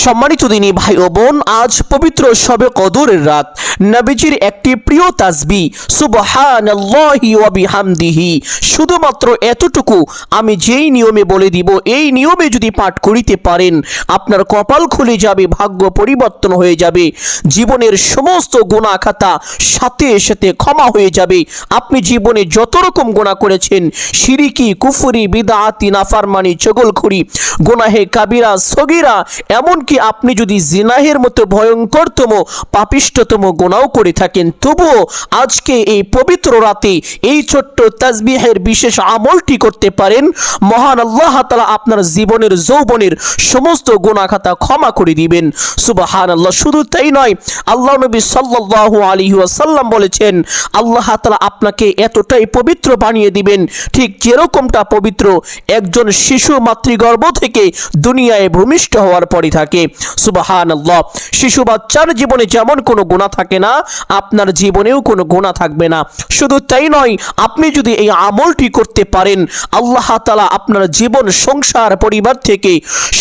সম্মানিত দিনী ভাই ও বোন, আজ পবিত্র শবে কদরের রাত। নবীজির একটি প্রিয় তাসবিহ সুবহানাল্লাহি ওয়া বিহামদিহি। শুধুমাত্র এতটুকু আমি যেই নিয়মে বলে দিব, এই নিয়মে যদি পাঠ করিতে পারেন, আপনার কপাল খুলে যাবে, ভাগ্য পরিবর্তন হয়ে যাবে, জীবনের সমস্ত গুনাহ খাতা সাথে সাথে ক্ষমা হয়ে যাবে। আপনি জীবনে যত রকম গুনাহ করেছেন, শিরিকি, কুফরি, বিদআতি, নাফরমানি, চগলখুরি, গুনাহে কাবিরা, সগীরা, এমনকি আপনি যদি জিনাহের মতো ভয়ঙ্করতম পাপিষ্ঠতম গুনাহ করে থাকেন, তবুও আজকে এই পবিত্র রাতে এই ছোট্ট তাসবিহের বিশেষ আমলটি করতে পারেন, মহান আল্লাহ তাআলা আপনার জীবনের যৌবনের সমস্ত গুনাহ খাতা ক্ষমা করে দিবেন। সুবহানাল্লাহ। শুধু তাই নয়, আল্লাহ নবী সাল্লাল্লাহু আলাইহি ওয়াসাল্লাম বলেছেন, আল্লাহ তাআলা আপনাকে এতটাই পবিত্র বানিয়ে দিবেন, ঠিক যেরকমটা পবিত্র একজন শিশু মাতৃগর্ভ থেকে দুনিয়ায় ভূমিষ্ঠ হওয়ার পরই থাকে। সুবহানাল্লাহ। শিশু বাচ্চার জীবনে যেমন কোনো গুনাহ থাকে না, আপনার জীবনেও কোনো গুনাহ থাকবে না। শুধু তাই নয়, আপনি যদি এই আমলটি করতে পারেন, আল্লাহ তাআলা আপনার জীবন, সংসার, পরিবার থেকে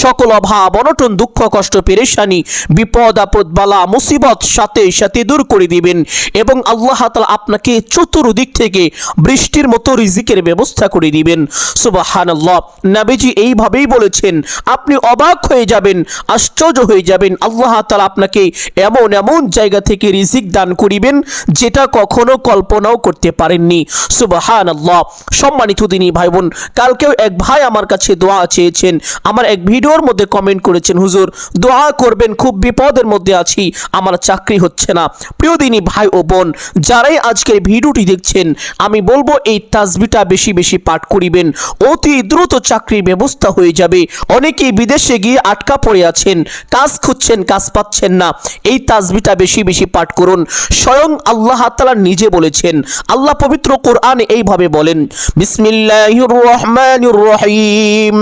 সকল অভাব, অনটন, দুঃখ, কষ্ট, পেরেশানি, বিপদ আপদ, বালা মুসিবত সাথে সাথে দূর করে দিবেন এবং আল্লাহ তাআলা আপনাকে চতুর্দিক থেকে বৃষ্টির মতো রিজিকের ব্যবস্থা করে দিবেন। সুবহানাল্লাহ। নবীজি এইভাবেই বলেছেন, আপনি অবাক হয়ে যাবেন, আশ্চর্য হয়ে যাবেন। আল্লাহ তাআলা আপনাকে এমন এমন জায়গা থেকে রিজিক দান করিবেন যেটা কখনো কল্পনাও করতে পারেননি। সুবহানাল্লাহ। সম্মানিত দিনী ভাই বোন, কালকেও এক ভাই আমার কাছে দোয়া চেয়েছেন, আমার এক ভিডিওর মধ্যে কমেন্ট করেছেন, হুজুর দোয়া করবেন, খুব বিপদের মধ্যে আছি, আমার চাকরি হচ্ছে না। প্রিয় দিনী ভাই ও বোন, যারাই আজকের ভিডিওটি দেখছেন, আমি বলবো এই তাসবিহটা বেশি বেশি পাঠ করিবেন, অতি দ্রুত চাকরির ব্যবস্থা হয়ে যাবে। অনেকেই বিদেশে গিয়ে আটকা পড়ে আছেন, কাজ খুঁজছেন, কাজ পাচ্ছেন না, এই তাসবিহটা বেশি বেশি পাঠ করুন। স্বয়ং আল্লাহ তাআলা নিজে বলেছেন, আল্লাহ পবিত্র কোরআনে এইভাবে বলেন, বিসমিল্লাহির রহমানির রহিম,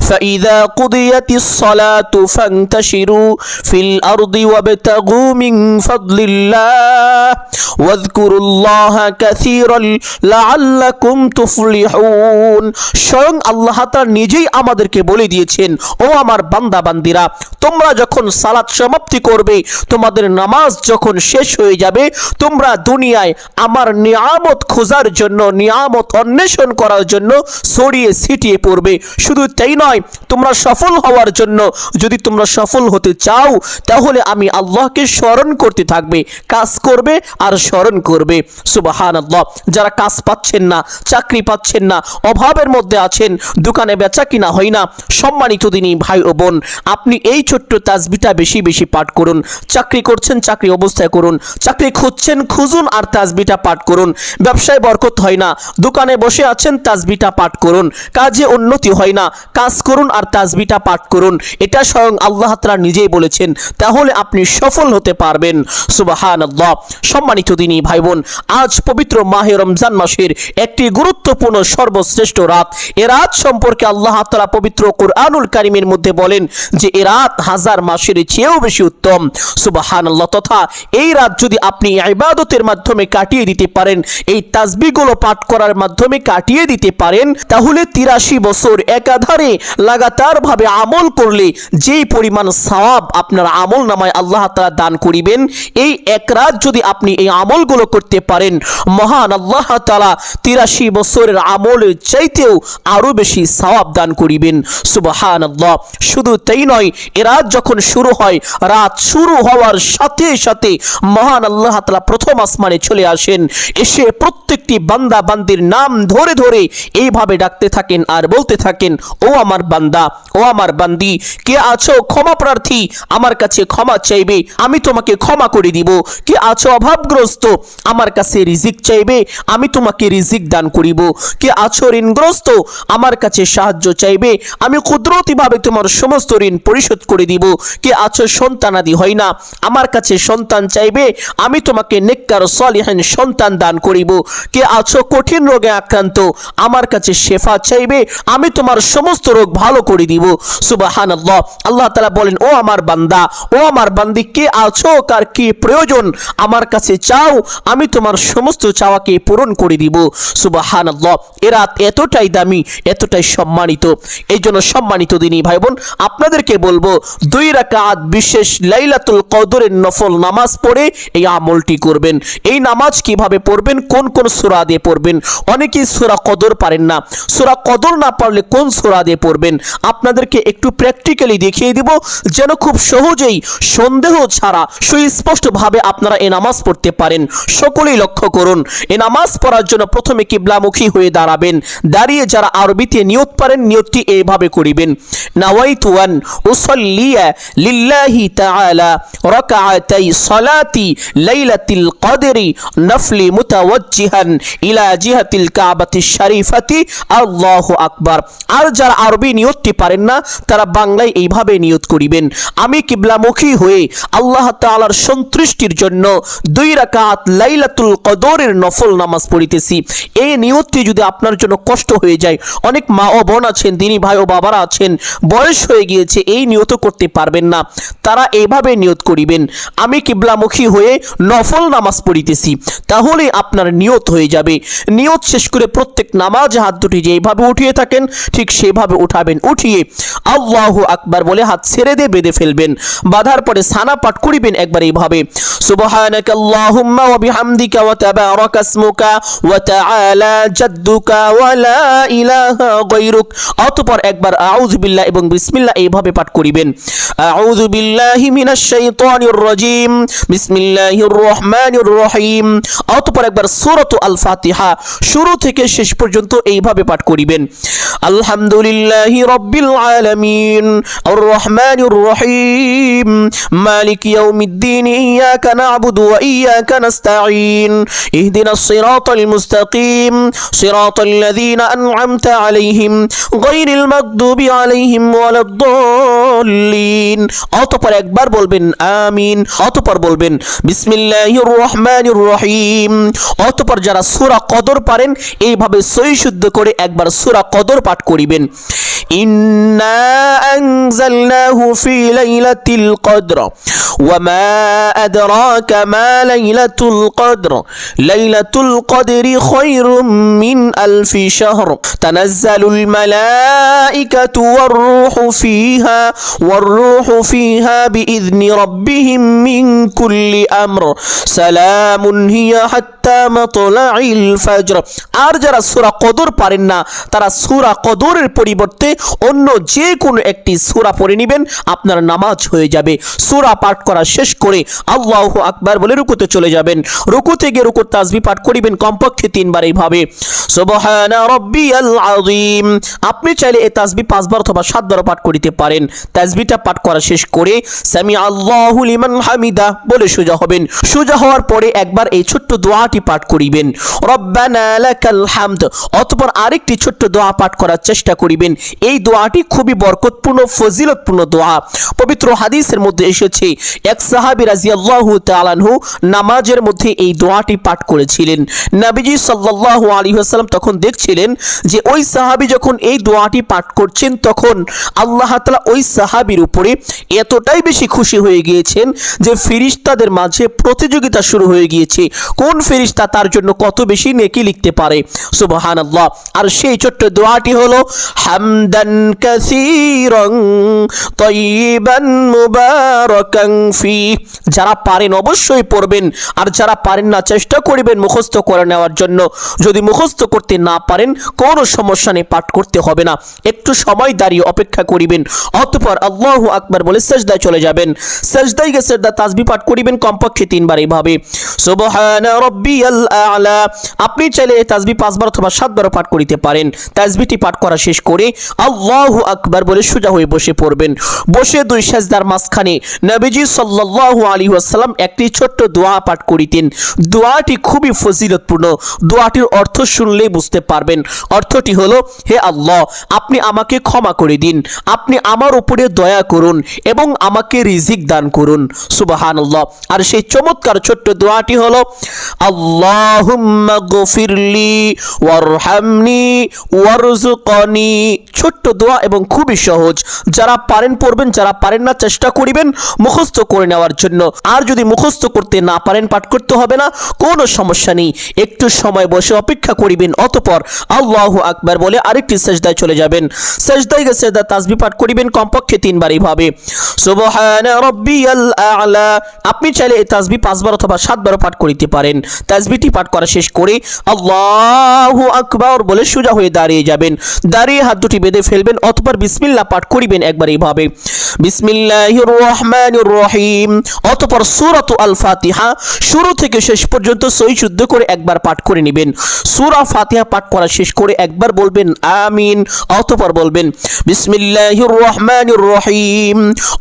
ফাইযা কুদিয়াতিস সালাতু ফান্তাশিরু ফিল আরদি ওয়াবতাগু মিন ফাদলিল্লাহ ওয়াযকুরুল্লাহা কাসীরান লাআল্লাকুম তুফলিহুন। স্বয়ং আল্লাহ তাআলা নিজেই আমাদেরকে বলে দিয়েছেন, ও আমার বান্দা বান্দিরা, তোমরা যখন সালাত সমাপ্তি করবে, তোমাদের নামাজ যখন শেষ হয়ে যাবে, তোমরা দুনিয়ায় আমার নিয়ামত খোঁজার জন্য, নিয়ামত অন্বেষণ করার জন্য ছড়িয়ে ছিটিয়ে পড়বে। শুধু তাই নয়, তোমরা সফল হওয়ার জন্য, যদি তোমরা সফল হতে চাও, তাহলে আমি আল্লাহকে স্মরণ করতে থাকবে, কাজ করবে আর স্মরণ করবে। সুবহানাল্লাহ। যারা কাজ পাচ্ছেন না, চাকরি পাচ্ছেন না, অভাবের মধ্যে আছেন, দোকানে বেচা কিনা হয় না, সম্মানিত দিনী ভাই ও বোন, আপনি এই ছোট্ট তাসবিহটা বেশি বেশি পাঠ করুন। চাকরি করছেন, চাকরি অবস্থায় করুন, চাকরি খুঁজছেন, খুঁজুন আর তাসবিহটা পাঠ করুন। ব্যবসায় বরকত হয় না, দোকানে বসে আছেন, তাসবিহটা পাঠ করুন। কাজে উন্নতি হয় না, কাজ করুন আর তাসবিহটা পাঠ করুন। এটা স্বয়ং আল্লাহ তাআলা নিজেই বলেছেন, তাহলে আপনি সফল হতে পারবেন। সুবহানাল্লাহ। সম্মানিত দিনী ভাই বোন, আজ পবিত্র মাহে রমজান মাসের একটি গুরুত্বপূর্ণ সর্বশ্রেষ্ঠ রাত। এ রাত সম্পর্কে আল্লাহ তাআলা পবিত্র কোরআনুল কারীমের মধ্যে বলেন যে এ রাত হাজার মাসের চেয়েও বেশি উত্তম। সুবহানাল্লাহ। তথা এই রাত যদি আপনি ইবাদতের মাধ্যমে কাটিয়ে দিতে পারেন, এই তাসবিহগুলো পাঠ করার মাধ্যমে কাটিয়ে দিতে পারেন, তাহলে 83 বছর একাধারে লাগাতার ভাবে আমল করলে যেই পরিমাণ সওয়াব আপনার আমল নামায় আল্লাহ তাআলা দান করিবেন, এই এক রাত যদি আপনি এই আমলগুলো করতে পারেন, মহান আল্লাহ তাআলা 83 বছরের আমলের চাইতেও আরো বেশি সওয়াব দান করিবেন। সুবহানাল্লাহ। শুধু তাই নয়, এ রাত যখন শুরু হয়, রাত শুরু হওয়ার সাথে সাথে মহান আল্লাহ তাআলা প্রথম আসমানে চলে আসেন, এসে প্রত্যেকটি বান্দা বান্দির নাম ধরে ধরে এইভাবে ডাকতে থাকেন আর বলতে থাকেন, ও আমার বান্দা, ও আমার বান্দি, কে আছো ক্ষমা প্রার্থী, আমার কাছে ক্ষমা চাইবে, আমি তোমাকে ক্ষমা করে দিব। কে আছো অভাবগ্রস্ত, আমার কাছে রিজিক চাইবে, আমি তোমাকে রিজিক দান করিব। কে আছো ঋণগ্রস্ত, আমার কাছে সাহায্য চাইবে, আমি কুদরতিভাবে তোমার সমস্ত ঋণ পরিশোধ করে দিব। কে আছো সন্তানাদি হয় না, আমার কাছে সন্তান চাইবে, আমি তোমাকে নেককার সালিহিন সন্তান দান করিব। কে আছো কঠিন রোগে আক্রান্ত, আমার কাছে শেফা চাইবে, আমি তোমার সমস্ত রোগ ভালো করে দিব। সুবহানাল্লাহ। আল্লাহ তাআলা বলেন, ও আমার বান্দা, ও আমার বান্দি, কে আছো, কার কি প্রয়োজন, আমার কাছে চাও, আমি তোমার সমস্ত চাওয়াকে পূরণ করে দিব। সুবহানাল্লাহ। এ রাত এতটাই দামি, এতটাই সম্মানিত। এই জন্য সম্মানিত দিনী ভাই বোন, আপনাদেরকে বলবো, 2 রাকাত বিশেষ লাইলাতুল কদরের নফল নামাজ পড়ে এই আমলটি করবেন। এই নামাজ কিভাবে পড়বেন, কোন কোন সূরা দিয়ে পড়বেন? অনেকেই সূরা কদর পারেন না। সূরা কদর না পারলে কোন সূরা দিয়ে পড়বেন আপনাদেরকে একটু প্র্যাকটিক্যালি দেখিয়ে দিব, যেন খুব সহজেই সন্দেহ ছাড়া সুস্পষ্টভাবে আপনারা এই নামাজ পড়তে পারেন। সকলেই লক্ষ্য করুন, এই নামাজ পড়ার জন্য প্রথমে কিবলামুখী হয়ে দাঁড়াবেন। দাঁড়িয়ে যারা আরবিতে নিয়ত পারেন নিয়তটি এইভাবে করিবেন, নাওয়াইতু আন উসাল্লিয়া লিল্লাহি তাআলা রাকাআতাই সালাতি লাইলাতিল কদরি নফলি মুতাওয়াজ্জিহান ইলা জিহাতিল কাবাতিশ শরীফাতি আল্লাহু আকবার। আর যারা আরবি নিয়তটি পারেন না তারা বাংলায় এইভাবে নিয়ত করিবেন, আমি কিবলামুখী হয়ে আল্লাহ তাআলার সন্তুষ্টির জন্য 2 রাকাত লাইলাতুল কদরের নফল নামাজ পড়িতেছি। এই নিয়তটি যদি আপনার জন্য কষ্ট হয়ে যায়, অনেক মা ও বোন আছেন, দিনী ভাই ও বাবারা আছেন, বয়স হয়ে গিয়েছে, এই নিয়ত করতে পারবেন না, তারা এইভাবে নিয়ত করিবেন, আমি কিবলামুখী হয়ে নফল নামাজ পড়িতেছি। তাহলে আপনার নিয়ত হয়ে যাবে। নিয়ত শেষ করে প্রত্যেক নামাজে হাত দুটি যেভাবে উঠিয়ে থাকেন ঠিক সেভাবে উঠাবেন। উঠিয়ে আল্লাহু আকবার বলে হাত ছেড়ে দিয়ে বেঁধে ফেলবেন। বাঁধার পরে সানা পাঠ করিবেন একবার এইভাবে, সুবহানাকা আল্লাহুম্মা ওয়া বিহামদিকা ওয়া তাবারাকা ইসমুকা ওয়া তাআলা জাদ্দুকা ওয়া লা ইলাহা গায়রুক। অতঃপর একবার আউযু বিল্লাহ এবং বিসমিল্লাহ এইভাবে পাঠ করিবেন, আউযু বিল্লাহি মিনাশ শাইতানির রাজীম বিসমিল্লাহির রহমানির রহিম। অতঃপর একবার সূরাতুল আল ফাতিহা শুরু থেকে শেষ পর্যন্ত এইভাবে পাঠ করিবেন, আলহামদুলিল্লাহি রাব্বিল আলামিন আর রহমানির রহিম মালিকি ইয়াউমিদ্দিন ইয়াকা না'বুদু ওয়া ইয়াকা নাস্তাঈন ইহদিনাস সিরাতাল মুস্তাকিম সিরাতাল লাযীনা আন'আমতা আলাইহিম গায়রিল মাগদুবি আলাইহিম ওয়ালাদ-দাল্লিন। অতঃপর একবার বলবেন আমিন। অতঃপর বলবেন বিসমিল্লাহির রহমানির রহিম। অতঃপর যারা সূরা কদর পারেন এইভাবে সহি শুদ্ধ করে একবার সূরা কদর পাঠ করিবেন, ইন্না আনজালনাহু ফি লাইলাতিল কদর ওয়া মা আদরাকা মা লাইলাতুল কদর লাইলাতুল কদরি খায়রুম মিন আলফি শাহর তানাজ্জালুল মালাইকাতু ওয়ার রূহু ফিহা বিইذনি রাব্বিহিম মিন কুল্লি আমর সালামুন হিয়া হাত্তা মাতলাইল ফাজর। আর যারা সূরা কদর পারেন না তারা সূরা কদরের পরিবর্তে অন্য যে কোনো একটি সূরা পড়ে নেবেন, আপনার নামাজ হয়ে যাবে। সূরা পাঠ করা শেষ করে আল্লাহু আকবার বলে রুকুতে চলে যাবেন। রুকুতে গিয়ে রুকুর তাসবিহ পাঠ করিবেন কমপক্ষে 3 বার এইভাবে, সুবহানা রাব্বিয়াল আযীম। আপনি চাইলে এই তাসবিহ 5 বার অথবা 7 বার পাঠ করিতে পারেন। তাসবিহটা পাঠ করা শেষ করে সামি আল্লাহু লিমান হামিদা বলে সোজা হবেন। সোজা হওয়ার পরে একবার এই ছোট্ট দোয়াটি পাঠ করিবেন, রব্বানা লাকাল হামদ। অতঃপর আরেকটি ছোট্ট দোয়া পাঠ করার চেষ্টা করিবেন। এই দোয়াটি খুবই বরকতপূর্ণ ফজিলতপূর্ণ দোয়া। পবিত্র হাদিসের মধ্যে এসেছে এক সাহাবী রাদিয়াল্লাহু তাআলা আনহু নামাজের মধ্যে এই দোয়াটি পাঠ করেছিলেন। নবীজি সাল্লাল্লাহু আলাইহি ওয়াসাল্লাম তখন দেখছিলেন যে ওই সাহাবী যখন এই দোয়াটি পাঠ করছেন তখন আল্লাহ তাআলা ওই সাহাবীর উপরে এতটাই বেশি খুশি হয়ে গিয়েছেন যে ফেরেশতাদের মাঝে প্রতিযোগিতা শুরু হয়ে গিয়েছে, কোন ফেরেশতা তার জন্য কত বেশি নেকি লিখতে পারে। সুবহানাল্লাহ। আর সেই ছোট্ট দোয়াটি হলো হামদান কাসীরান তাইয়িবান মুবারাকান ফি। যারা পারেন অবশ্যই পড়বেন, আর যারা পারেন না চেষ্টা করিবেন মুখস্থ করে নেওয়ার জন্য। যদি মুখস্থ করতে না পারেন কোনো সমস্যা নেই, পাঠ করতে হবে না, একটু সময় দাঁড়িয়ে অপেক্ষা করিবেন। অতঃপর আল্লাহু আকবার বলে সিজদায় চলে যাবেন। সিজদায় গিয়ে সিজদা তাসবিহ পাঠ করিবেন কমপক্ষে 3 বার এইভাবে, সুবহানা রাব্বিয়াল আ'লা। আপনি চাইলে এই তাসবিহ 5 বার অথবা 7 বার পাঠ করিতে পারেন। তাসবিহটি পাঠ করা শেষ করে আল্লাহু আকবার বলে সোজা হয়ে বসে পড়বেন। বসে 2 সিজদার মাঝখানে নবীজি সাল্লাল্লাহু আলাইহি ওয়াসাল্লাম একটি ছোট্ট দোয়া পাঠ করিতেন। দোয়াটি খুবই ফজিলতপূর্ণ। দোয়াটির অর্থ শুনলেই বুঝতে পারবেন। অর্থটি হলো, হে আল্লাহ, আপনি আমাকে ক্ষমা করে দিন, আপনি আমার উপরে দয়া করুন এবং আমাকে রিজিক দান করুন। সুবহানাল্লাহ। আর সেই চমৎকার ছোট্ট দোয়াটি হলো, আল্লাহুম্মা গফিরলি ওয়ারহামনি ওয়ারযুকনি। ছোট্ট দোয়া এবং খুবই সহজ। যারা পারেন পড়বেন, যারা পারেন না চেষ্টা করিবেন মুখস্থ করে নেওয়ার জন্য। আর যদি মুখস্থ করতে না পারেন পাঠ করতে হবে না, কোনো সমস্যা নেই, একটু সময় বসে অপেক্ষা করিবেন। অতঃপর আল্লাহু আকবার বলে আরেকটি সিজদায় চলে যাবেন। সিজদায় গিয়ে সিজদা তাসবিহ পাঠ করিবেন কমপক্ষে 3 তিনবার এইভাবে সুবহান রাব্বিয়াল আ'লা। আপনি চাইলে এই তাসবিহ 5 বার অথবা 7 বার পাঠ করিতে পারেন। তাসবিহটি পাঠ করা শেষ করে আল্লাহু আকবার বলে সোজা হয়ে দাঁড়িয়ে যাবেন। দাঁড়িয়ে হাত দুটি বেঁধে ফেলবেন অথবা বিসমিল্লাহ পাঠ করিবেন একবার এইভাবে বিসমিল্লাহির রহমানির রহিম। অতঃপর সূরাতু আল ফাতিহা শুরু থেকে শেষ পর্যন্ত সহি শুদ্ধ করে একবার পাঠ করে নেবেন। সূরা ফাতিহা পাঠ করা শেষ করে একবার বলবেন আমিন, অতঃপর বলবেন বিসমিল্লাহির রহমানির রহিম।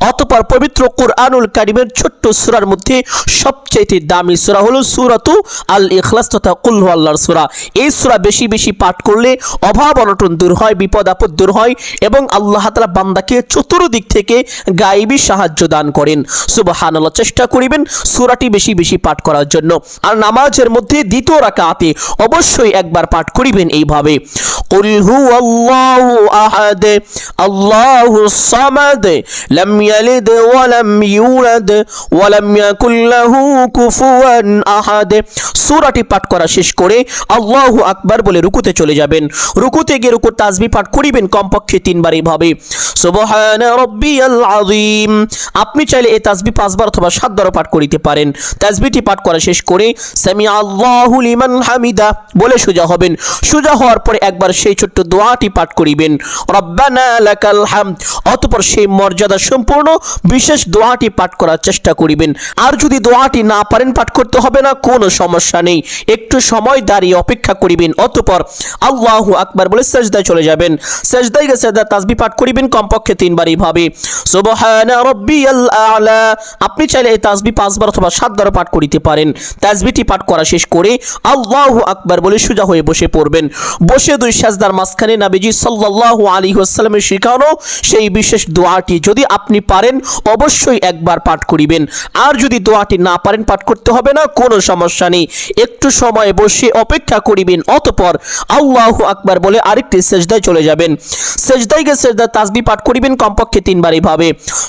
অতঃপর পবিত্র কুরআনুল কারীমের ছোট্ট সূরার মধ্যে সবচেয়ে দামি সূরা হলো সূরাতু আল ইখলাস তথা কুল হুয়াল্লাহর সূরা। এই সূরা বেশি বেশি পাঠ করলে অভাব অনটন দূর হয়, বিপদ আপদ দূর হয় এবং আল্লাহ তাআলা বান্দাকে চতুর্দিক থেকে গায়েবী সাহায্য দান করেন। সুবহানাল্লাহ। চেষ্টা করিবেন সূরাটি বেশি বেশি পাঠ করার জন্য। আর নামাজের মধ্যে দ্বিতীয় রাকাতে অবশ্যই একবার পাঠ করিবেন এইভাবে কুল হুয়াল্লাহু আহাদ আল্লাহুস সামাদ লাম ইয়ালিদ ওয়া লাম ইউলাদ ওয়া লাম ইয়াকুল লাহু কুফুয়ান আহাদ। সূরাটি পাঠ করা শেষ করে আল্লাহু আকবার বলে রুকুতে চলে যাবেন। রুকুতে গিয়ে রুকুর তাসবিহ পাঠ করিবেন কমপক্ষে 3 বার এইভাবে সুবহান রাব্বিয়াল আযীম। আপনি চাইলে এই তাসবিহ 5 বার অথবা 7 বার পাঠ করিতে পারেন। তাসবিহটি পাঠ করা শেষ করে সামি আল্লাহু লিমান হামিদা বলে সোজা হবেন। সোজা হওয়ার পরে একবার সেই ছোট্ট দোয়াটি পাঠ করিবেন রব্বানা লাকাল হামদ। অতঃপর সেই মর্যাদা সম্পূর্ণ বিশেষ দোয়াটি পাঠ করার চেষ্টা করিবেন। আর যদি দোয়াটি না পারেন পাঠ করতে হবে না, কোনো সমস্যা নেই। একটু সময় দাঁড়িয়ে অপেক্ষা করিবেন। অতঃপর আল্লাহু আকবার বলে সিজদায় চলে যাবেন। সিজদায় গিয়ে সিজদা তাসবিহ পাঠ করিবেন কমপক্ষে 3 বার এইভাবে সুবহান রাব্বিয়াল আ'লা। আপনি চাইলে এই তাসবিহ 5 বার অথবা 7 বার পাঠ করিতে পারেন। তাসবিহটি পাঠ করা শেষ করে আল্লাহু আকবার বলে সোজা হয়ে বসে পড়বেন। বসে দুই সিজদার মাঝখানে নবীজি সাল্লাল্লাহু আলাইহি ওয়াসাল্লামের শেখানো সেই বিশেষ দোয়াটি যদি আপনি পারেন অবশ্যই একবার পাঠ করিবেন। আর যদি দোয়াটি না পারেন পাঠ করতে হবে না, কোনো সমস্যা নেই। একটু সময় বসে অপেক্ষা করিবেন। অতঃপর আল্লাহু আকবার বলে আরেকটি সিজদায় চলে যাবেন। সিজদায় গিয়ে সিজদা তাসবিহ পাঠ করিবেন কমপক্ষে 3 বার এইভাবে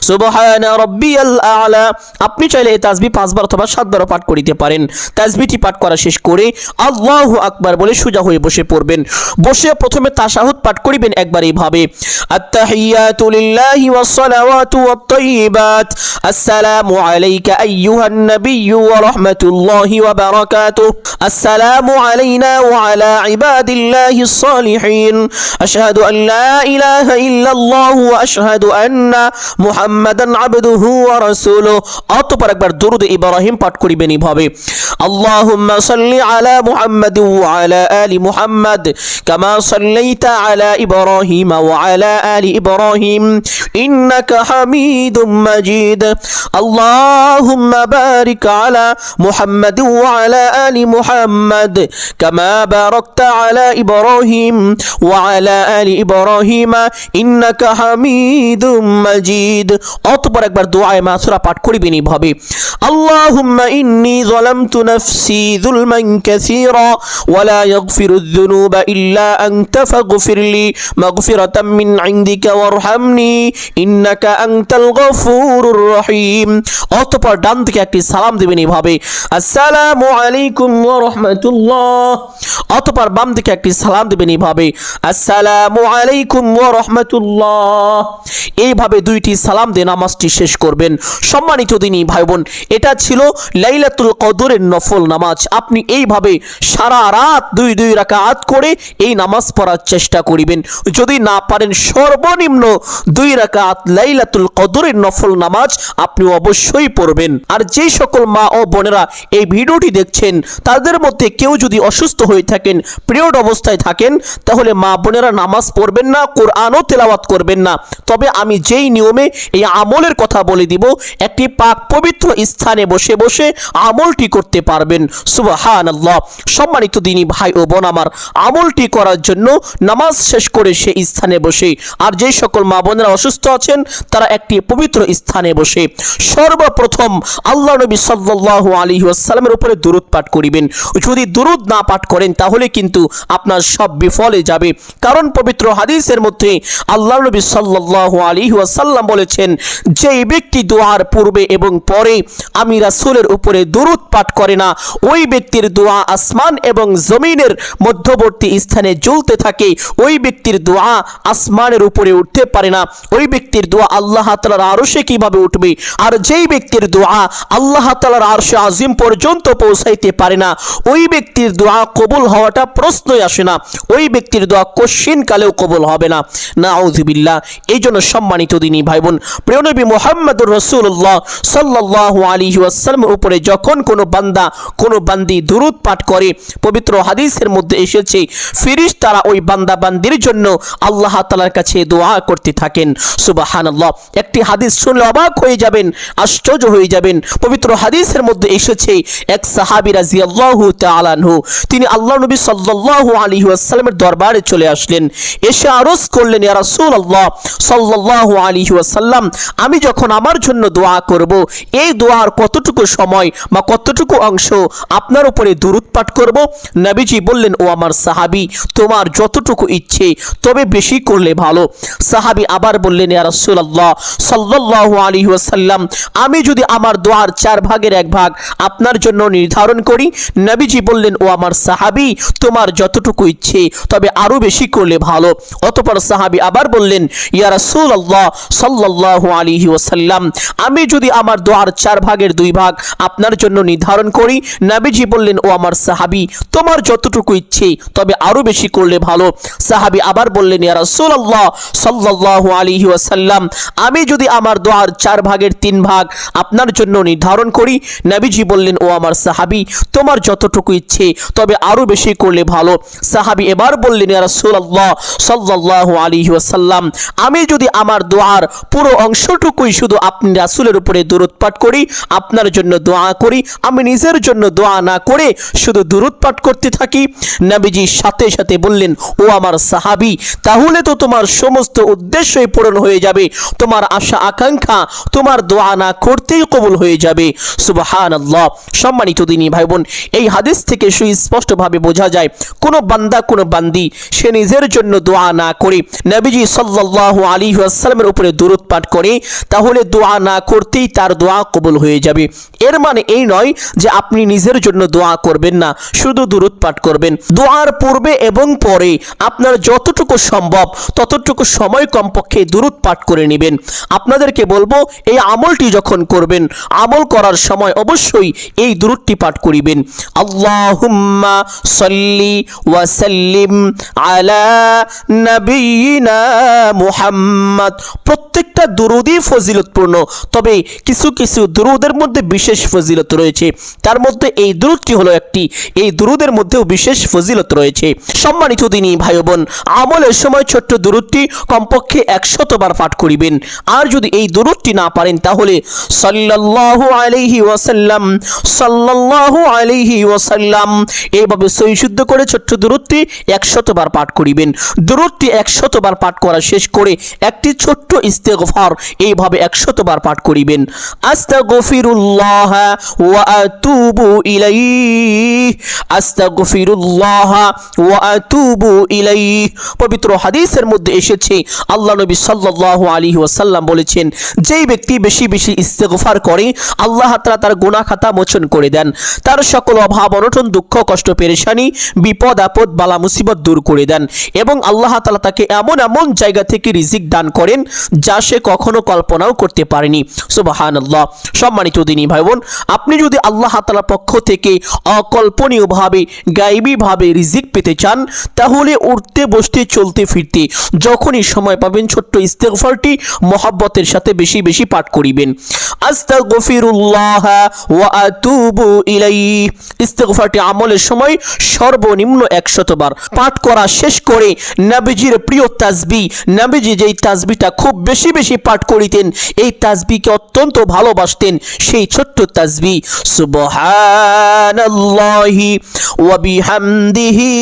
সুবহান রাব্বিয়াল আ'লা। আপনি চাইলে এই তাসবিহ 5 বার অথবা 7 বার পাঠ করিতে পারেন। তাসবিহটি পাঠ করা শেষ করে আল্লাহু আকবার বলে সোজা হয়ে বসে পড়বেন। বসে প্রথমে তাশাহুদ পাঠ করিবেন একবার এইভাবে আত্তাহিয়াতু লিল্লাহি ওয়াস সালাওয়াতু ওয়াত তাইয়্যিবাত আসসালামু আলাইকা আইয়ুহান নাবিয়্যু ওয়া রাহমাতুল্লাহি ওয়া বারাকাতুহু আসসালামু আলাইনা ওয়া আলা ইবাদিল্লাহিস সালিহিন আশহাদু আন লা ইলাহা ইল্লাল্লাহু ওয়া আশহাদু আন্না মুহাম্মাদান আবদুহু ওয়া রাসূলুহু। অতঃপর একবার দুরূদ ইব্রাহিম পাঠ করিবেন এইভাবে আল্লাহুম্মা সাল্লি আলা মুহাম্মাদ ওয়া আলা আলি মুহাম্মাদ কামা সাল্লাইতা আলা ইব্রাহিম ওয়া আলা আলি ইব্রাহিম ইন্নাকা হামিদুম মাজিদ আল্লাহুম্মা বারিক আলা মুহাম্মাদ ওয়া আলা আলি মুহাম্মাদ কামা বারাকতা আলা ইব্রাহিম ওয়া আলা আলি ইব্রাহিম ইন্নাকা হামিদুম মাজিদ। অতঃপর একবার দোয়ায়ে মাসুরা পাঠ করিবেন এইভাবে আল্লাহুম্মা ইন্নী যালামতু নাফসি যুলমান কাসীরা ওয়া লা ইয়াগফিরুয যুনুবা ইল্লা আনতা ফাগফিরলি মাগফিরাতাম মিন ইনদিকা ওয়ারহামনি ইন্নাকা আনতাল গফুরুর রহিম। অতঃপর ডান দিকে একটি সালাম দিবেন এইভাবে আসসালামু আলাইকুম ওয়া রাহমাতুল্লাহ। অতঃপর বাম দিকে একটি সালাম দিবেন এইভাবে আসসালামু আলাইকুম ওয়া রাহমাতুল্লাহ। এইভাবে দুইটি সালাম দিয়ে নামাজটি শেষ করবেন। সম্মানিত দিনী ভাই বোন, এটা ছিল লাইলাতুল কদরের নফল নামাজ। আপনি এইভাবে সারা রাত 2 রাকাত করে এই নামাজ পড়ার চেষ্টা করিবেন। যদি না পারেন সর্বনিম্ন 2 রাকাত লাইলাতুল কদরের নফল নামাজ আপনি অবশ্যই পড়বেন। আর যে সকল মা ও বোনেরা এই ভিডিওটি দেখছেন তাদের মধ্যে কেউ যদি অসুস্থ হয়ে থাকেন, পিরিয়ড অবস্থায় থাকেন, তাহলে মা বোনেরা নামাজ পড়বেন না, কোরআনও তেলাওয়াত করবেন না। তবে আমি যেই নিয়মে এই আমলের কথা বলে দিব, একটি পাক পবিত্র স্থানে বসে বসে আমলটি করতে পারবেন। সুবহানাল্লাহ। সম্মানিত দিনী ভাই ও বোন আমার, আমলটি করার জন্য নামাজ শেষ করে সেই স্থানে বসে, আর যে সকল মা বোনেরা অসুস্থ আছেন তারা একটি পবিত্র স্থানে বসে সর্বপ্রথম আল্লাহ নবী সাল্লাল্লাহু আলাইহি ওয়াসাল্লামের উপরে দুরূদ পাঠ করিবেন। যদি দুরূদ না পাঠ করেন তাহলে কিন্তু আপনার সব বিফলে যাবে। কারণ পবিত্র হাদিসের মধ্যে আল্লাহ নবী সাল্লাল্লাহু আলাইহি ওয়াসাল্লাম বলেছেন, যেই ব্যক্তি দোয়ার পূর্বে এবং পরে আমি রাসূলের উপরে দুরূদ পাঠ করে না, ওই ব্যক্তির দোয়া আসমান এবং জমিনের মধ্যবর্তী স্থানে ঝুলতে থাকে, ওই ব্যক্তির দোয়া আসমানের উপরে উঠতে পারে না। ওই ব্যক্তির দোয়া আল্লাহ তাআলার আরশে কিভাবে উঠবে? আর যেই ব্যক্তির দোয়া আল্লাহ তাআলার আরশে আজিম পর্যন্ত পৌঁছাইতে পারে না, ওই ব্যক্তির দোয়া কবুল হওয়াটা প্রশ্নই আসে না। ওই ব্যক্তির দোয়া কোশ্চিন কালেও কবুল হবে না। নাউযুবিল্লাহ। এই জন্য সম্মানিত দিনী ভাই বোন, প্রিয় নবী মুহাম্মদুর রাসূলুল্লাহ সাল্লাল্লাহু আলাইহি ওয়াসাল্লামের উপরে যখন কোনো বান্দা কোনো বান্দি দুরূদ পাঠ করে, পবিত্র হাদিসের মধ্যে এসেছে ফেরেশতারা ওই বান্দা বান্দির জন্য আল্লাহ তাআলার কাছে দোয়া করতে থাকেন। সুবহানাল্লাহ। একটি হাদিস শুনলে অবাক হয়ে যাবেন, আশ্চর্য হয়ে যাবেন। পবিত্র হাদিসের মধ্যে এসেছে এক সাহাবী রাদিয়াল্লাহু তাআলা আনহু, তিনি আল্লাহ নবী সাল্লাল্লাহু আলাইহি ওয়াসাল্লামের দরবারে চলে আসলেন। এসে আরজ করলেন, ইয়া রাসূলুল্লাহ সাল্লাল্লাহু আলাইহি ওয়াসাল্লাম, আমি যখন আমার জন্য দোয়া করব, এই দোয়ার কতটুকু সময় বা কতটুকু অংশ আপনার উপরে দুরূদ পাঠ করব? নবীজি বললেন, ও আমার সাহাবী, তোমার যতটুকু ইচ্ছে, তবে বেশি করলে ভালো। সাহাবী আবার বললেন, ইয়া রাসূলুল্লাহ সাল্লাল্লাহু আলাইহি ওয়াসাল্লাম, আমি যদি আমার দোয়ার 4 ভাগের 1 ভাগ আপনার জন্য নির্ধারণ করি? নবীজি বললেন, ও আমার সাহাবী, তোমার যতটুকু ইচ্ছে, তবে আরো বেশি করলে ভালো। অতঃপর সাহাবী আবার বললেন, ইয়া রাসূলুল্লাহ সাল্লাল্লাহু আলাইহি ওয়াসাল্লাম, আমি যদি আমার দোয়ার 4 ভাগের 2 ভাগ আপনার জন্য নির্ধারণ করি? নবীজি বললেন, ও আমার সাহাবী, তোমার যতটুকু ইচ্ছে, তবে আরো বেশি করলে ভালো। সাহাবী আবার বললেন, ইয়া রাসূলুল্লাহ সাল্লাল্লাহু আলাইহি ওয়াসাল্লাম, আমি যদি আমার দোয়ার 4 ভাগের 3 ভাগ আপনার জন্য নির্ধারণ করি? নবীজি বললেন, ও আমার সাহাবী, তোমার যতটুকু ইচ্ছে, তবে আরো বেশি করলে ভালো। সাহাবী এবার বললেন, ইয়া রাসূলুল্লাহ সাল্লাল্লাহু আলাইহি ওয়াসাল্লাম, আমি যদি আমার দোয়ার পুরো অংশটুকুই শুধু আপনি রাসূলের উপরে দুরূদ পাঠ করি, আপনার জন্য দোয়া করি, আমি নিজের জন্য দোয়া না করে শুধু দুরূদ পাঠ করতে থাকি? নবীজি সাথে সাথে বললেন, ও আমার সাহাবী, তাহলে তো তোমার সমস্ত উদ্দেশ্যই পূরণ হয়ে যাবে, তোমার আশা আকাঙ্ক্ষা তোমার দোয়া না করতেই কবুল হয়ে যাবে। সুবহানাল্লাহ। সম্মানিত দিনী ভাই বোন, এই হাদিস থেকে সুস্পষ্টভাবে বোঝা যায়, কোনো বান্দা কোনো বান্দি সে নিজের জন্য দোয়া না করে নবীজি সাল্লাল্লাহু আলাইহি ওয়াসাল্লামের উপরে দুরূদ পাঠ করে, তাহলে দোয়া না করতেই তার দোয়া কবুল হয়ে যাবে। এর মানে এই নয় যে আপনি নিজের জন্য দোয়া করবেন না, শুধু দুরূদ পাঠ করবেন। দোয়ার পূর্বে এবং পরে আপনার যতটুকু সম্ভব ততটুকু সময় কমপক্ষে দুরূদ পাঠ করে নেবেন। আপনাদেরকে বলবো, এই আমলটি যখন করবেন, আমল করার সময় অবশ্যই এই দুরূদটি পাঠ করিবেন। আল্লাহুম্মা সাল্লি ওয়া সাল্লিম আলা নবিয়িনা মুহাম্মদ। প্রত্যেকটা দুরূদই ফজিলতপূর্ণ, তবে কিছু কিছু দুরূদের মধ্যে বিশেষ ফজিলত রয়েছে। তার মধ্যে এই দুরূদটি হলো একটি। এই দুরূদের মধ্যেও বিশেষ ফজিলত রয়েছে। সম্মানিত দিনী ভাই বোন, আমলের সময় ছোট্ট দুরূদটি কমপক্ষে 100 বার পাঠ করিবেন। আর যদি এই দুরূদটি না পারেন, তাহলে সাল্লাল্লাহু আলাইহি ওয়াসাল্লাম সাল্লাল্লাহু আলাইহি ওয়াসাল্লাম এইভাবে সহি শুদ্ধ করে ছোট্ট দুরূদটি 100 বার পাঠ করিবেন। দুরূদটি 100 বার পাঠ করা শেষ করে একটি ছোট্ট ইস্তেগফার এইভাবে 100 বার পাঠ করিবেন। আস্তাগফিরুল্লাহ ওয়া আতুবু ইলাইহি, আস্তাগফিরুল্লাহ ওয়া আতুবু ইলাইহি। পবিত্র হাদিসের মধ্যে এসেছে, আল্লাহ নবী সাল্লাল্লাহু আলাইহি ওয়াসাল্লাম বলেছেন, যেই ব্যক্তি বেশি বেশি ইস্তেগফার করে, আল্লাহ তাআলা তার গুনাহ খাতা মোচন করে দেন, তার সকল অভাব অনটন দুঃখ কষ্ট পেরেশানি বিপদ আপদ বালা মুসিবত দূর করে দেন, এবং আল্লাহ তাআলা তাকে এমন এমন জায়গা থেকে রিজিক দান করেন যা সে কখনো কল্পনাও করতে পারেনি। সুবহানাল্লাহ। সম্মানিত দিনী ভাই বোন, আপনি যদি আল্লাহ তাআলার পক্ষ থেকে অকল্পনীয়ভাবে গায়বীভাবে রিজিক পেতে চান, তাহলে উঠতে বসতে চলতে ফিরতে যখনই সময় পাবেন ছোট্ট ইস্তেগফারটি মহব্বতের সাথে বেশি বেশি পাঠ করিবেন। আস্তাগফিরুল্লাহ ওয়া আতুবু ইলাইহি। ইস্তেগফারটি আমলের সময় সর্বনিম্ন 100 বার পাঠ করা শেষ করে নবীজির প্রিয় তাসবিহ, নবীজি যেই তাসবিহটা খুব বেশি বেশি পাঠ করিতেন, এই তাসবিহকে অত্যন্ত ভালোবাসতেন, সেই ছোট্ট তাসবিহ সুবহানাল্লাহি ওয়া বিহামদিহি,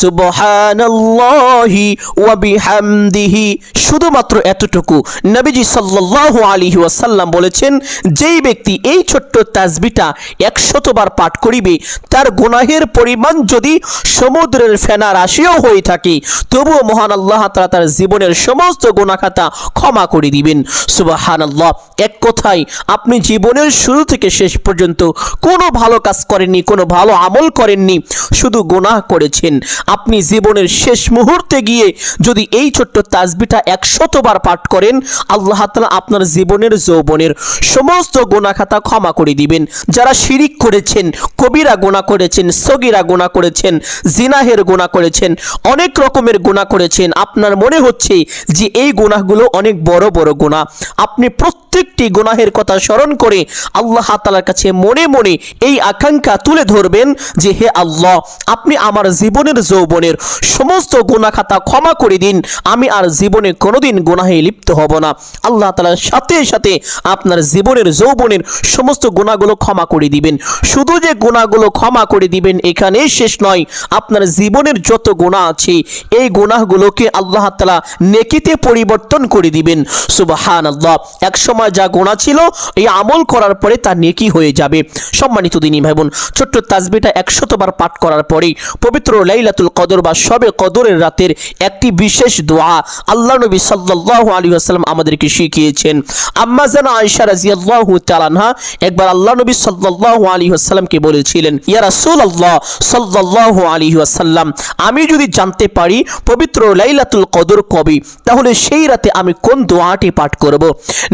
সুবহানাল্লাহি ওয়া বিহামদিহি। শুধুমাত্র এতটুকু নবীজি সাল্লাল্লাহু আলাইহি ওয়াসাল্লাম বলেছেন, যেই ব্যক্তি এই ছোট্ট তাসবিহটা 100 বার পাঠ করিবে, তার গুনাহের পরিমাণ যদি সমুদ্রের ফেনা রাশিও হয়ে থাকে, তবুও মহান আল্লাহ তাআলা তার জীবনের সমস্ত গুনাহ খাতা ক্ষমা করে দিবেন। সুবহানাল্লাহ। এক কথায়, আপনি জীবনের শুরু থেকে শেষ পর্যন্ত কোনো ভালো কাজ করেননি, কোনো ভালো আমল করেননি, শুধু গুনাহ গুনাহ করেছেন, আপনি জীবনের শেষ মুহূর্তে গিয়ে যদি এই ছোট্ট তাসবিহটা 100 বার পাঠ করেন, আল্লাহ তাআলা আপনার জীবনের যৌবনের সমস্ত গুনাহ খাতা ক্ষমা করে দিবেন। যারা শিরিক করেছেন, কবিরা গুনাহ করেছেন, সগীরা গুনাহ করেছেন, জিনাহের গুনাহ করেছেন, অনেক রকমের গুনাহ করেছেন, আপনার মনে হচ্ছে যে এই গুনাহগুলো অনেক বড় বড় গুনাহ, আপনি প্রত্যেকটি গুনাহের কথা স্মরণ করে আল্লাহ তাআলার কাছে মনে মনে এই আকাঙ্ক্ষা তুলে ধরবেন যে হে আল্লাহ, আপনি আমার জীবনের যৌবনের সমস্ত গুনাহ খাতা ক্ষমা করে দিন, আমি আর জীবনে কোনোদিন গুনাহে লিপ্ত হব না। আল্লাহ তাআলার সাথে সাথে আপনার জীবনের যৌবনের সমস্ত গুনাহগুলো ক্ষমা করে দিবেন। শুধু যে গুনাহগুলো ক্ষমা করে দিবেন এখানেই শেষ নয়, আপনার জীবনের যত গুনাহ আছে এই গুনাহগুলোকে আল্লাহ তাআলা নেকিতে পরিবর্তন করে দিবেন। সুবহানাল্লাহ, এক সময় যা গুনাহ ছিল এই আমল করার পরে তা নেকি হয়ে যাবে। সম্মানিত দিনী ভাই বোন, ছোট্ট তাসবিহটা 100 বার পাঠ করার পরে পবিত্র লাইলাতুল কদর বা শবে কদরের রাতের একটি বিশেষ দোয়া আল্লাহ নবী সাল্লাল্লাহু আলাইহি ওয়াসাল্লাম আমাদেরকে শিখিয়েছেন। আম্মা জানা আয়েশা রাদিয়াল্লাহু তাআলা আনহা একবার আল্লাহ নবী সাল্লাল্লাহু আলাইহি ওয়াসাল্লামকে বলেছিলেন, ইয়া রাসূলুল্লাহ সাল্লাল্লাহু আলাইহি ওয়াসাল্লাম, আমি যদি জানতে পারি পবিত্র লাইলাতুল কদর কবে, তাহলে সেই রাতে আমি কোন দোয়াটি পাঠ করব?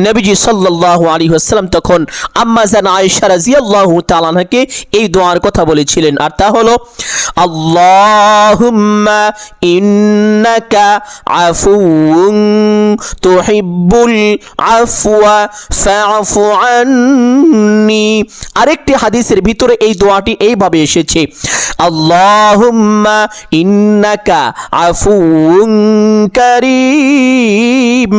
নবীজি সাল্লাল্লাহু আলাইহি ওয়াসাল্লাম তখন আম্মা জানা আয়েশা রাদিয়াল্লাহু তাআলা আনহাকে এই দোয়ার কথা বলেছিলেন, আর তা হলো আল্লাহুম্মা ইন্নাকা আফুউন তুহিব্বুল আফওয়া ফা'ফু আন্নি। আরেকটি হাদিসের ভিতরে এই দোয়াটি এইভাবে এসেছে, আল্লাহুম্মা ইন্নাকা আফুউন কারীম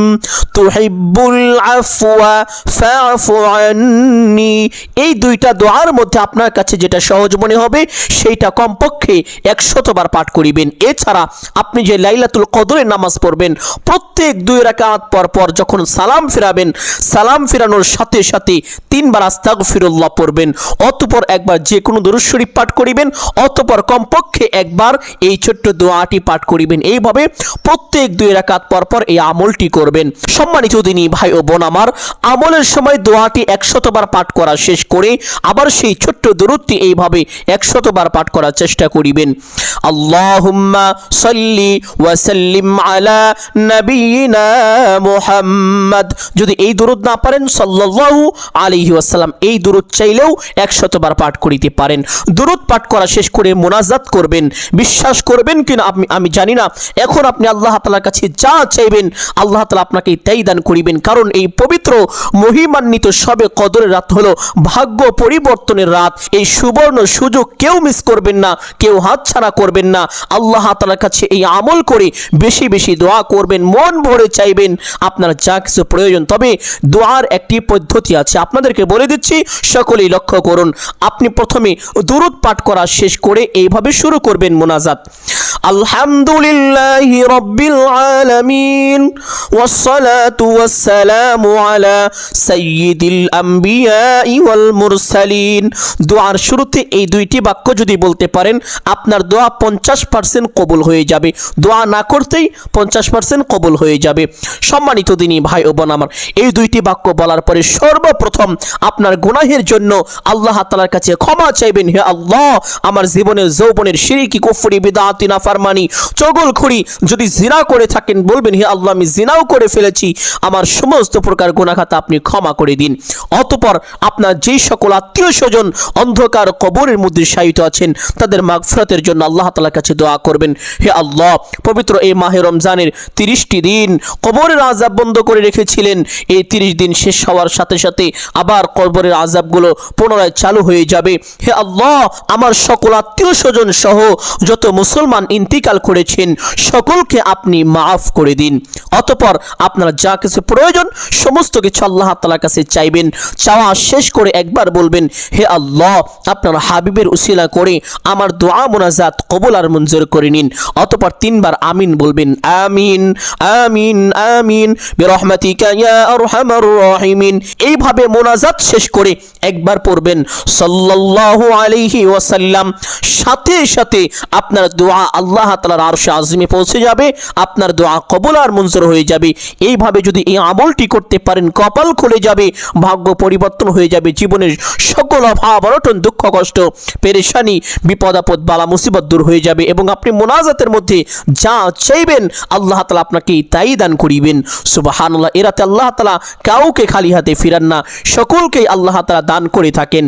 তুহিব্বুল আফওয়া ফা'ফু আন্নি। এই দুইটা দোয়ার মধ্যে আপনার কাছে যেটা সহজ মনে হবে সেইটা কমপক্ষে 100 বার পাঠ করিবেন। এছাড়া আপনি যে লাইলাতুল কদরের নামাজ পড়বেন, প্রত্যেক 2 রাকাত পর পর যখন সালাম ফিরাবেন, সালাম ফিরানোর সাথে সাথে 3 বার আস্তাগফিরুল্লাহ পড়বেন, অতঃপর একবার যে কোনো দুরূদ শরীফ পাঠ করিবেন, অতঃপর কমপক্ষে একবার এই ছোট্ট দোয়াটি পাঠ করিবেন। এইভাবে প্রত্যেক 2 রাকাত পর পর এই আমলটি করবেন। সম্মানিত দিনী ভাই ও বোন আমার, আমলের সময় দোয়াটি 100 বার পাঠ করা শেষ করে আবার সেই ছোট্ট দুরূদটি এইভাবে 100 বার পাঠ করার চেষ্টা করিবেন। আল্লাহুম্মা সাল্লি ওয়া সাল্লিম আলা নাবিয়িনা মুহাম্মদ। যদি এই দুরূদ না পারেন সাল্লাল্লাহু আলাইহি ওয়াসাল্লাম এই দুরূদ চাইলেও 100 বার পাঠ করিতে পারেন। দুরূদ পাঠ করা শেষ করে মুনাজাত করবেন। বিশ্বাস করবেন কিনা আমি জানি না, এখন আপনি আল্লাহ তাআলার কাছে যা চাইবেন আল্লাহ তাআলা আপনাকে তাই দান করিবেন। কারণ এই পবিত্র মহিমান্বিত শবে কদরের রাত হলো ভাগ্য পরিবর্তনের রাত। এই সুবর্ণ সুযোগ কেউ মিস করবেন না, কেউ হাতছাড়া করবেন না। আল্লাহ তাআলার কাছে এই আমল করে বেশি বেশি দোয়া করবেন, মন ভরে চাইবেন আপনার যা কিছু প্রয়োজন। তবে দোয়ার একটি পদ্ধতি আছে, আপনাদেরকে বলে দিচ্ছি, সকলেই লক্ষ্য করুন। আপনি প্রথমে দুরূদ পাঠ করা শেষ করে এইভাবে শুরু করবেন মুনাজাত। আলহামদুলিল্লাহি রাব্বিল আলামিন ওয়াসসালাতু ওয়াসসালামু আলা সাইয়্যিদিল আম্বিয়া ওয়াল মুরসালিন। দোয়ার শুরুতে এই দুইটি বাক্য যদি বলতে পারেন, আপনার দোয়া 50% কবুল হয়ে যাবে। দোয়া না করতেই 50% কবুল হয়ে যাবে। সম্মানিত দিনী ভাই ও বোন আমার, এই দুইটি বাক্য বলার পরে সর্বপ্রথম আপনার গুনাহের জন্য আল্লাহ তাআলার কাছে ক্ষমা চাইবেন। হে আল্লাহ, আমার জীবনের যৌবনের শিরকি, কুফরি, বিদআতি, নাফরমানি, চগলখড়ি যদি জিনা করে থাকেন, বলবেন হে আল্লাহ, আমি জিনাও করে ফেলেছি, আমার সমস্ত প্রকার গুনাহ খাতা আপনি ক্ষমা করে দিন। অতঃপর আপনার যেই সকল আত্মীয় স্বজন অন্ধকার কবরের মধ্যে শায়িত আছেন তাদের মাগফিরাতের জন্য আল্লাহ তাআলার কাছে দোয়া করবেন। হে আল্লাহ, পবিত্র এই মাহে রমজানের 30টি দিন কবরের আযাব বন্ধ করে রেখেছিলেন। এই 30 দিন শেষ হওয়ার সাথে সাথে আবার কবরের আযাবগুলো পুনরায় চালু হয়ে যাবে। হে আল্লাহ, আমার সকল আত্মীয় স্বজন সহ যত মুসলমান ইন্তিকাল করেছেন সকলকে আপনি মাফ করে দিন। অতঃপর আপনার যা কিছু প্রয়োজন সমস্ত কিছু আল্লাহ তাআলার কাছে চাইবেন। চাওয়া শেষ করে একবার বলবেন, হে আল্লাহ, আপনার হাবিবের উসিলা করে আমার দোয়া মুনাজাত কবুল আর মঞ্জুর করে নিন। অতঃপর 3 বার আমিন বলবেন। আমিন আমিন আমিন বিরহমাতিকা ইয়া আরহামার রাহিমিন। এইভাবে মুনাজাত শেষ করে একবার পড়বেন সাল্লাল্লাহু আলাইহি ওয়াসাল্লাম। সাথে সাথে আপনার দোয়া আল্লাহ তাআলার আরশে আযমে পৌঁছে যাবে, আপনার দোয়া কবুল আর মঞ্জুর হয়ে যাবে। এইভাবে যদি এই আমলটি করতে পারেন, কপাল খুলে যাবে, ভাগ্য পরিবর্তন হয়ে যাবে, জীবনের সকল অভাব অনটন দুঃখ দুঃখ কষ্ট পেরেশানি বিপদ আপদ বালা মুসিবত দূর হয়ে যাবে এবং আপনি মোনাজাতের মধ্যে যা চাইবেন আল্লাহ তাআলা আপনাকে তাই দান করিবেন। সুবহানাল্লাহ। এ রাতে আল্লাহ তাআলা কাউকে খালি হাতে ফিরান না, সকলকেই আল্লাহ তাআলা দান করে থাকেন।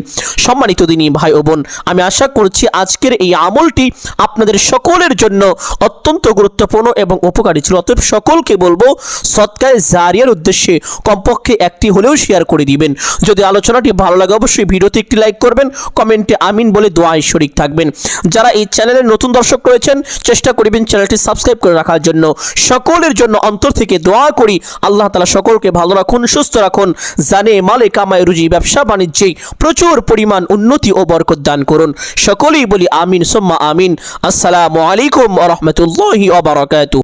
সম্মানিত দিনী ভাই ও বোন, আমি আশা করছি আজকের এই আমলটি আপনাদের সকলের জন্য অত্যন্ত গুরুত্বপূর্ণ এবং উপকারী ছিল। অতএব সকলকে বলবো সদকায়ে জারিয়ার উদ্দেশ্যে কমপক্ষে একটি হলেও শেয়ার করে দিবেন। যদি আলোচনাটি ভালো লাগে অবশ্যই ভিডিওতে একটি লাইক করবেন, কমেন্টে আমিন বলে দোয়ায় শরীক থাকবেন। যারা এই চ্যানেলের নতুন দর্শক রয়েছেন চেষ্টা করবেন চ্যানেলটি সাবস্ক্রাইব করে রাখার জন্য। সকলের জন্য অন্তর থেকে দোয়া করি আল্লাহ তাআলা সকলকে ভালো রাখুন, সুস্থ রাখুন, জানে মালে কামায় রুজি ব্যবসা বাণিজ্যে প্রচুর পরিমাণ উন্নতি ও বরকত দান করুন। সকলেই বলি আমিন সুম্মা আমিন। আসসালামু আলাইকুম ওয়া রাহমাতুল্লাহি ওয়া বারাকাতুহু।